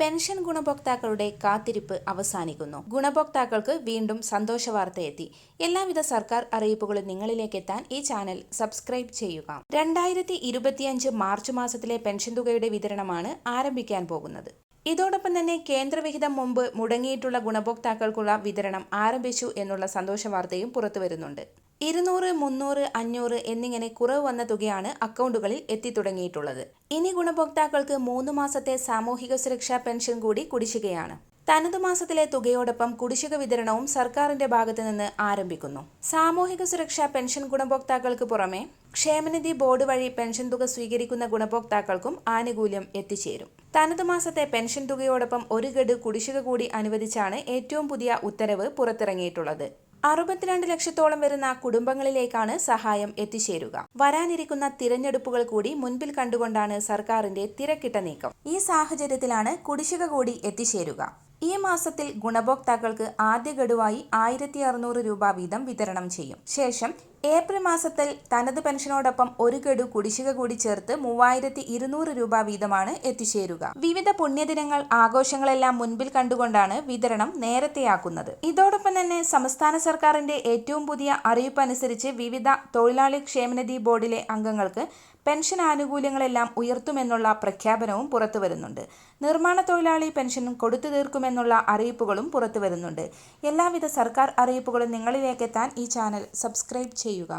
Pension ഗുണഭോക്താക്കളുടെ കാത്തിരിപ്പ് അവസാനിക്കുന്നു. ഗുണഭോക്താക്കൾക്ക് വീണ്ടും സന്തോഷ വാർത്തയെത്തി. എല്ലാവിധ സർക്കാർ അറിയിപ്പുകളും നിങ്ങളിലേക്ക് എത്താൻ ഈ ചാനൽ സബ്സ്ക്രൈബ് ചെയ്യുക. 2025 മാർച്ച് മാസത്തിലെ പെൻഷൻ തുകയുടെ വിതരണമാണ് ആരംഭിക്കാൻ പോകുന്നത്. ഇതോടൊപ്പം തന്നെ കേന്ദ്രവിഹിതം മുമ്പ് മുടങ്ങിയിട്ടുള്ള ഗുണഭോക്താക്കൾക്കുള്ള വിതരണം ആരംഭിച്ചു എന്നുള്ള സന്തോഷ വാർത്തയും പുറത്തുവരുന്നുണ്ട്. 200, 300, 500 എന്നിങ്ങനെ കുറവ് വന്ന തുകയാണ് അക്കൗണ്ടുകളിൽ എത്തിത്തുടങ്ങിയിട്ടുള്ളത്. ഇനി ഗുണഭോക്താക്കൾക്ക് 3 മാസത്തെ സാമൂഹിക സുരക്ഷാ പെൻഷൻ കൂടി കുടിശ്ശികയാണ്. തനതു മാസത്തിലെ തുകയോടൊപ്പം കുടിശ്ശിക വിതരണവും സർക്കാരിന്റെ ഭാഗത്തു നിന്ന് ആരംഭിക്കുന്നു. സാമൂഹിക സുരക്ഷാ പെൻഷൻ ഗുണഭോക്താക്കൾക്ക് പുറമെ ക്ഷേമനിധി ബോർഡ് വഴി പെൻഷൻ തുക സ്വീകരിക്കുന്ന ഗുണഭോക്താക്കൾക്കും ആനുകൂല്യം എത്തിച്ചേരും. തനതു മാസത്തെ പെൻഷൻ തുകയോടൊപ്പം ഒരു ഗഡു കുടിശ്ശിക കൂടി അനുവദിച്ചാണ് ഏറ്റവും പുതിയ ഉത്തരവ് പുറത്തിറങ്ങിയിട്ടുള്ളത്. 62 ലക്ഷത്തോളം വരുന്ന കുടുംബങ്ങളിലേക്കാണ് സഹായം എത്തിച്ചേരുക. വരാനിരിക്കുന്ന തിരഞ്ഞെടുപ്പുകൾ കൂടി മുൻപിൽ കണ്ടുകൊണ്ടാണ് സർക്കാരിന്റെ തിരക്കിട്ട നീക്കം. ഈ സാഹചര്യത്തിലാണ് കുടിശ്ശിക കൂടി എത്തിച്ചേരുക. ഈ മാസത്തിൽ ഗുണഭോക്താക്കൾക്ക് ആദ്യ ഗഡുവായി 1600 രൂപ വീതം വിതരണം ചെയ്യും. ശേഷം ഏപ്രിൽ മാസത്തിൽ തനത് പെൻഷനോടൊപ്പം ഒരു ഗഡു കുടിശ്ശിക കൂടി ചേർത്ത് 3200 രൂപ വീതമാണ് എത്തിച്ചേരുക. വിവിധ പുണ്യദിനങ്ങൾ, ആഘോഷങ്ങളെല്ലാം മുൻപിൽ കണ്ടുകൊണ്ടാണ് വിതരണം നേരത്തെയാക്കുന്നത്. ഇതോടൊപ്പം തന്നെ സംസ്ഥാന സർക്കാരിന്റെ ഏറ്റവും പുതിയ അറിയിപ്പ് അനുസരിച്ച് വിവിധ തൊഴിലാളി ക്ഷേമനിധി ബോർഡിലെ അംഗങ്ങൾക്ക് പെൻഷൻ ആനുകൂല്യങ്ങളെല്ലാം ഉയർത്തുമെന്നുള്ള പ്രഖ്യാപനവും പുറത്തുവരുന്നുണ്ട്. നിർമ്മാണ തൊഴിലാളി പെൻഷനും കൊടുത്തു തീർക്കുമെന്നുള്ള അറിയിപ്പുകളും പുറത്തുവരുന്നുണ്ട്. എല്ലാവിധ സർക്കാർ അറിയിപ്പുകളും നിങ്ങളിലേക്കെത്താൻ ഈ ചാനൽ സബ്സ്ക്രൈബ് ചെയ്യുക.